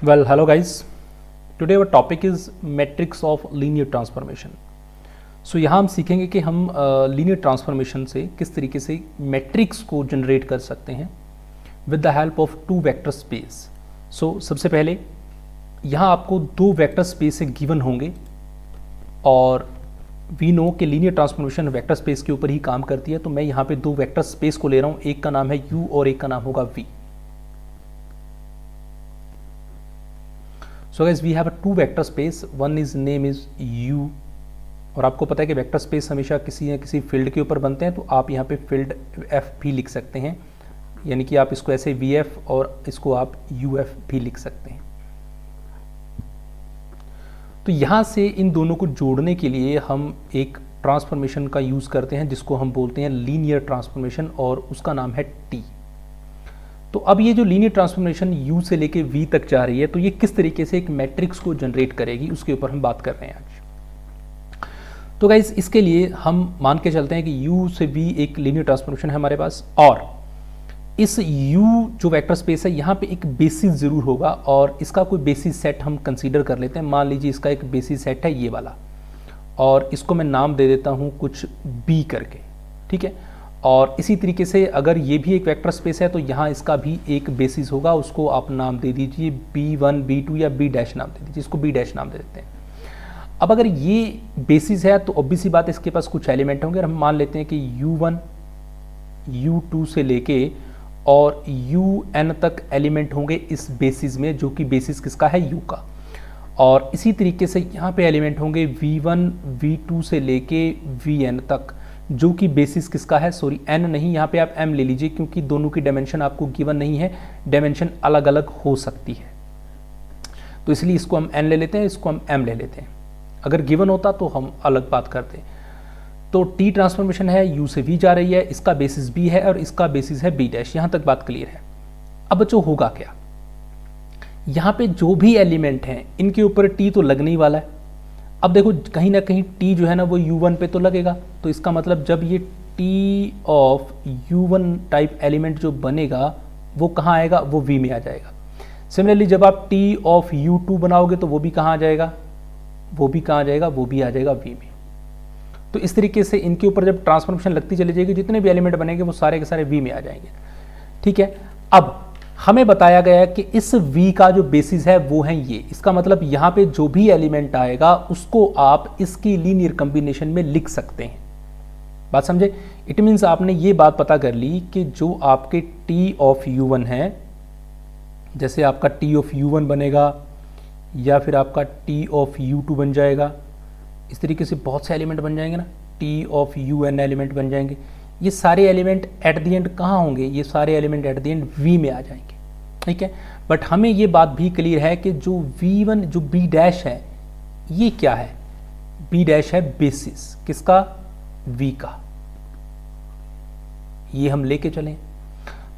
Well, hello guys. Today our topic is matrix of linear transformation. So यहाँ हम सीखेंगे कि हम लीनियर ट्रांसफॉर्मेशन से किस तरीके से मैट्रिक्स को जनरेट कर सकते हैं with the help of two vector space. So सबसे पहले यहाँ आपको दो वेक्टर स्पेस से गिवन होंगे और वी नो कि लीनियर ट्रांसफॉर्मेशन वेक्टर स्पेस के ऊपर ही काम करती है. तो मैं यहाँ पे दो वेक्टर स्पेस को ले रहा हूँ, एक का नाम है u और एक का नाम होगा v. So guys we have a two vector space, one is name is u. और आपको पता है कि वेक्टर स्पेस हमेशा किसी न किसी फील्ड के ऊपर बनते हैं, तो आप यहाँ पे फील्ड f भी लिख सकते हैं, यानी कि आप इसको ऐसे vf और इसको आप uf भी लिख सकते हैं. तो यहाँ से इन दोनों को जोड़ने के लिए हम एक ट्रांसफॉर्मेशन का यूज़ करते हैं जिसको हम बोलते हैं लीनियर ट्रांसफॉर्मेशन, और उसका नाम है t. तो अब ये जो लीनियर ट्रांसफॉर्मेशन u से लेके v तक जा रही है, तो ये किस तरीके से एक मैट्रिक्स को जनरेट करेगी उसके ऊपर हम बात कर रहे हैं आज. तो गाइस इसके लिए हम मान के चलते हैं कि u से v एक लीनियर ट्रांसफॉर्मेशन है हमारे पास, और इस u जो वेक्टर स्पेस है यहाँ पे एक बेसिस ज़रूर होगा, और इसका कोई बेसिस सेट हम कंसीडर कर लेते हैं. मान लीजिए इसका एक बेसिस सेट है ये वाला, और इसको मैं नाम दे देता हूँ कुछ b करके, ठीक है. और इसी तरीके से अगर ये भी एक वेक्टर स्पेस है तो यहाँ इसका भी एक बेसिस होगा, उसको आप नाम दे दीजिए b1 b2 या b डैश नाम दे दीजिए, इसको b डैश नाम दे देते हैं. अब अगर ये बेसिस है तो ऑब्वियस सी बात इसके पास कुछ एलिमेंट होंगे, और हम मान लेते हैं कि u1 u2 से लेके और un तक एलिमेंट होंगे इस बेसिस में, जो कि बेसिस किसका है u का. और इसी तरीके से यहाँ पे एलिमेंट होंगे v1 v2 से लेके vn तक, जो कि बेसिस किसका है, सॉरी n नहीं, यहाँ पे आप m ले लीजिए क्योंकि दोनों की डायमेंशन आपको गिवन नहीं है, डायमेंशन अलग अलग हो सकती है, तो इसलिए इसको हम n ले लेते हैं, इसको हम m ले लेते हैं. अगर गिवन होता तो हम अलग बात करते. तो t ट्रांसफॉर्मेशन है, u से v जा रही है, इसका बेसिस b है और इसका बेसिस है b डैश. यहाँ तक बात क्लियर है. अब बच्चों होगा क्या, यहाँ पे जो भी एलिमेंट हैं इनके ऊपर t तो लगने ही वाला है. अब देखो कहीं ना कहीं t जो है ना वो u1 पे तो लगेगा, तो इसका मतलब जब ये t of u1 type element जो बनेगा वो कहाँ आएगा, वो v में आ जाएगा. सिमिलरली जब आप t ऑफ u2 बनाओगे तो वो भी कहाँ आ जाएगा, वो भी कहाँ आ जाएगा, वो भी आ जाएगा v में. तो इस तरीके से इनके ऊपर जब ट्रांसफॉर्मेशन लगती चली जाएगी, जितने भी एलिमेंट बनेंगे वो सारे के सारे v में आ जाएंगे, ठीक है. अब हमें बताया गया है कि इस v का जो बेसिस है वो है ये. इसका मतलब यहाँ पे जो भी एलिमेंट आएगा उसको आप इसकी लीनियर कॉम्बिनेशन में लिख सकते हैं. बात समझे. इट मीन्स आपने ये बात पता कर ली कि जो आपके t ऑफ u1 है, जैसे आपका t ऑफ u1 बनेगा या फिर आपका t ऑफ u2 बन जाएगा, इस तरीके से बहुत से एलिमेंट बन जाएंगे ना, t ऑफ un एलिमेंट बन जाएंगे. ये सारे एलिमेंट एट द एंड कहाँ होंगे, ये सारे element at the end v में आ जाएंगे, ठीक है. बट हमें ये बात भी क्लियर है कि जो v1 जो b डैश है ये क्या है, b डैश है बेसिस किसका, v का. ये हम लेके चलें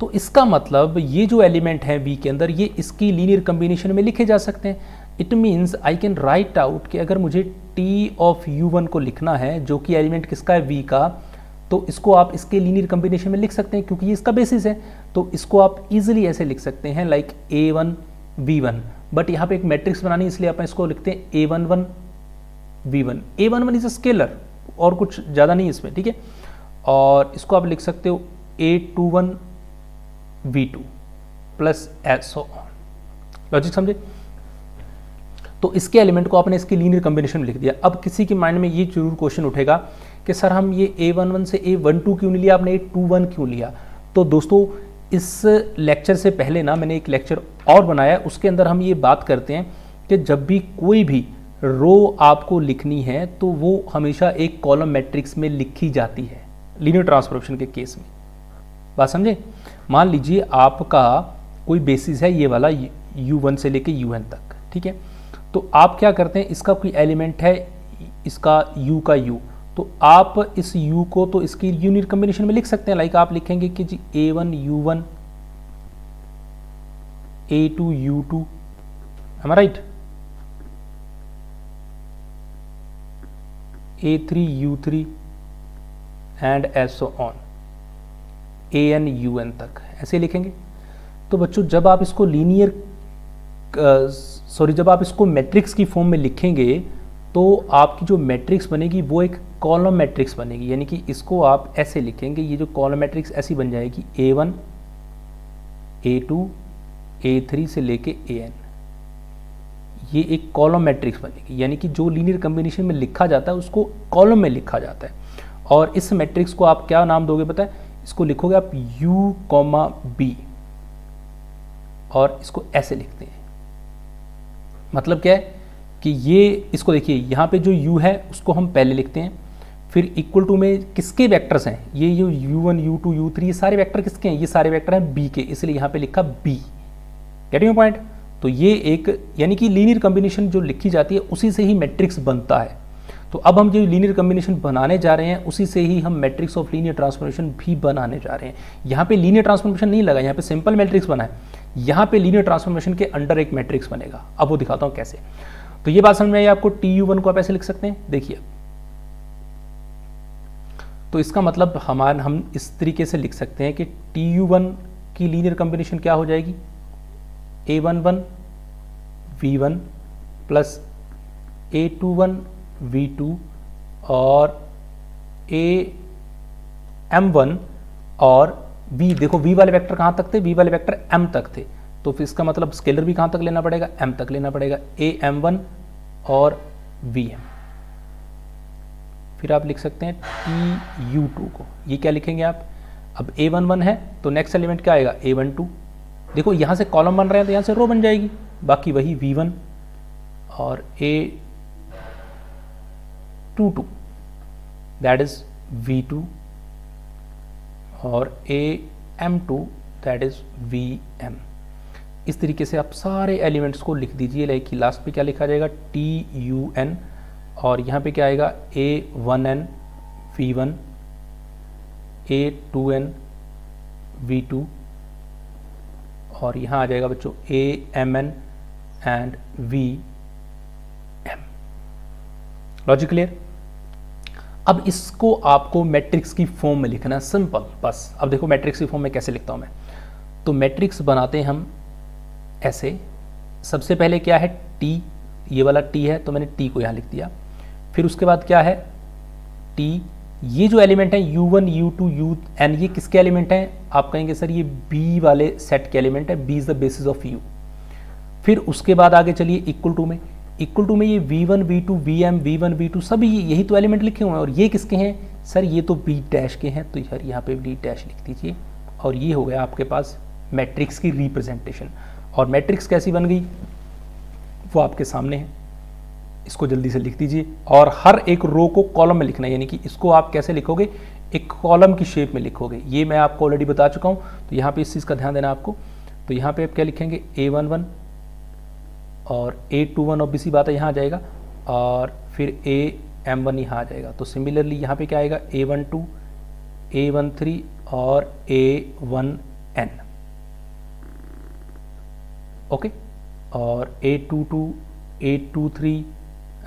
तो इसका मतलब ये जो एलिमेंट है v के अंदर ये इसकी लीनियर कॉम्बिनेशन में लिखे जा सकते हैं. It means I can write out कि अगर मुझे t ऑफ u1 को लिखना है जो कि एलिमेंट किसका है, v का, तो इसको आप इसके लीनियर कॉम्बिनेशन में लिख सकते हैं क्योंकि ये इसका बेसिस है. तो इसको आप इजीली ऐसे लिख सकते हैं लाइक a1 v1. बट यहाँ पे एक मैट्रिक्स बनानी है इसलिए आप इसको लिखते हैं a11 v1. a11 is a scalar और कुछ ज़्यादा नहीं इसमें, ठीक है. और इसको आप लिख सकते हो a21 v2 plus so on. Logic समझे. तो इसके एलिमेंट को आपने इसके लीनियर कॉम्बिनेशन में लिख दिया. अब किसी के माइंड में ये जरूर क्वेश्चन उठेगा कि सर हम ये a11 से a12 क्यों नहीं लिया, आपने a21 क्यों लिया. तो दोस्तों इस लेक्चर से पहले ना मैंने एक लेक्चर और बनाया है, उसके अंदर हम ये बात करते हैं कि जब भी कोई भी रो आपको लिखनी है तो वो हमेशा एक कॉलम मैट्रिक्स में लिखी जाती है लीनियर ट्रांसफॉर्मेशन के केस में. बात समझे. मान लीजिए आपका कोई बेसिस है ये वाला u1 से लेके un तक, ठीक है. तो आप क्या करते हैं, इसका कोई एलिमेंट है इसका u का u, तो आप इस u को तो इसकी लीनियर कॉम्बिनेशन में लिख सकते हैं. लाइक आप लिखेंगे कि जी a1 u1 a2 u2, am I right, a3 u3 and S on an un तक ऐसे लिखेंगे. तो बच्चों जब आप इसको लीनियर सॉरी जब आप इसको मैट्रिक्स की फॉर्म में लिखेंगे तो आपकी जो मैट्रिक्स बनेगी वो एक कॉलम मैट्रिक्स बनेगी, यानी कि इसको आप ऐसे लिखेंगे, ये जो कॉलम मैट्रिक्स ऐसी बन जाएगी A1 A2 A3 से लेके AN, ये एक कॉलम मैट्रिक्स बनेगी, यानी कि जो लीनियर कॉम्बिनेशन में लिखा जाता है उसको कॉलम में लिखा जाता है। और इस मैट्रिक्स को आप क्या नाम दोगे पता है, इसको लिखोगे आप U, B और इसको ऐसे लिखते हैं। मतलब क्या है कि ये इसको देखिए, यहाँ पे जो U है उसको हम पहले लिखते हैं, फिर इक्वल टू में किसके वेक्टर्स हैं, ये जो U1 U2 U3 ये सारे वेक्टर किसके हैं, ये सारे वेक्टर हैं B के, इसलिए यहाँ पे लिखा B। Getting point. तो ये एक यानी कि लीनियर कॉम्बिनेशन जो लिखी जाती है उसी से ही मैट्रिक्स बनता है। तो अब हम जो लीनियर कॉम्बिनेशन बनाने जा रहे हैं उसी से ही हम मैट्रिक्स ऑफ लीनियर ट्रांसफॉर्मेशन भी बनाने जा रहे हैं। यहाँ पे लीनियर ट्रांसफॉर्मेशन नहीं लगा, यहाँ पे सिंपल मैट्रिक्स बना है, यहाँ पे लीनियर ट्रांसफॉर्मेशन के अंडर एक मैट्रिक्स बनेगा। अब वो दिखाता हूँ कैसे। तो ये बात समझ में आई आपको, TU1 को आप ऐसे लिख सकते हैं, देखिए। तो इसका मतलब हम इस तरीके से लिख सकते हैं कि TU1 की लीनियर कॉम्बिनेशन क्या हो जाएगी, A11 V1 plus A21 V2 और AM1 और V, देखो V वाले वेक्टर कहाँ तक थे, V वाले वेक्टर M तक थे, तो फिर इसका मतलब स्केलर भी कहाँ तक लेना पड़ेगा, M तक लेना पड़ेगा, AM1 और VM। फिर आप लिख सकते हैं TU2 को, ये क्या लिखेंगे आप, अब A11 है तो नेक्स्ट एलिमेंट क्या आएगा, A12, देखो यहाँ से कॉलम बन रहे हैं तो यहाँ से रो बन जाएगी, बाकी वही V1 और A22 दैट इज V2 और AM2 दैट इज VM। इस तरीके से आप सारे एलिमेंट्स को लिख दीजिए। लाइक लास्ट पे क्या लिखा जाएगा, TUN और यहाँ पे क्या आएगा, A1N V1 A2N V2 और यहाँ आ जाएगा बच्चों AMN and VM। Logic clear. अब इसको आपको मैट्रिक्स की फॉर्म में लिखना है, सिंपल बस। अब देखो मैट्रिक्स की फॉर्म में कैसे लिखता हूँ मैं, तो मैट्रिक्स बनाते हैं हम ऐसे। सबसे पहले क्या है, T, ये वाला T है तो मैंने T को यहाँ लिख दिया। फिर उसके बाद क्या है T, ये जो एलिमेंट है U1 U2 UN, ये किसके एलिमेंट हैं, आप कहेंगे सर ये B वाले सेट के एलिमेंट है, B is the basis of U। फिर उसके बाद आगे चलिए इक्वल टू में, इक्वल टू में ये V1 V2 VM V1 V2 सभी यही तो एलिमेंट लिखे हुए हैं। और ये किसके हैं सर, ये तो B डैश के हैं, तो यार यहाँ पे B डैश लिख दीजिए। और ये हो गया आपके पास मैट्रिक्स की रिप्रेजेंटेशन। और मैट्रिक्स कैसी बन गई वो आपके सामने है, इसको जल्दी से लिख दीजिए। और हर एक रो को कॉलम में लिखना है, यानी कि इसको आप कैसे लिखोगे, एक कॉलम की शेप में लिखोगे। ये मैं आपको ऑलरेडी बता चुका हूँ, तो यहाँ पे इस चीज़ का ध्यान देना आपको। तो यहाँ पे आप क्या लिखेंगे, A11 और A21 ऑब्वियसली बात है यहाँ आ जाएगा, और फिर AM1 यहाँ आ जाएगा। तो सिमिलरली यहाँ पे क्या आएगा, A12 A13 और A1N, ओके, और A22 A23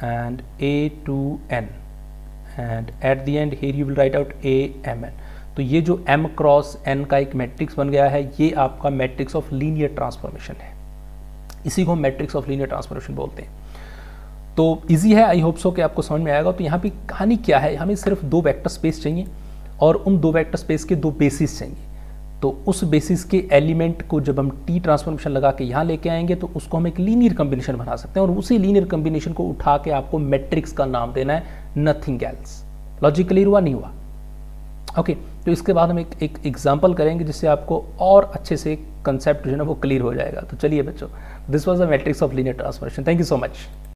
and A2N and at the end here you will write out AMN। तो ये जो M क्रॉस N का एक मैट्रिक्स बन गया है, ये आपका मैट्रिक्स ऑफ लीनियर ट्रांसफॉर्मेशन है। इसी को हम मैट्रिक्स ऑफ लीनियर ट्रांसफॉर्मेशन बोलते हैं। तो इजी है, आई होप सो कि आपको समझ में आएगा। तो यहाँ पे कहानी क्या है, हमें सिर्फ दो वेक्टर स्पेस चाहिए और उन दो वेक्टर स्पेस के दो बेसिस चाहिए। तो उस बेसिस के एलिमेंट को जब हम T ट्रांसफॉर्मेशन लगा के यहाँ लेके आएंगे तो उसको हम एक लीनियर कॉम्बिनेशन बना सकते हैं, और उसी लीनियर कॉम्बिनेशन को उठा के आपको मैट्रिक्स का नाम देना है, नथिंग एल्स। लॉजिक क्लियर हुआ, नहीं हुआ? ओके, तो इसके बाद हम एक एग्जाम्पल करेंगे जिससे आपको और अच्छे से कंसेप्ट जो है ना वो क्लियर हो जाएगा। तो चलिए बच्चों, this was the matrix of linear transformation. Thank you so much.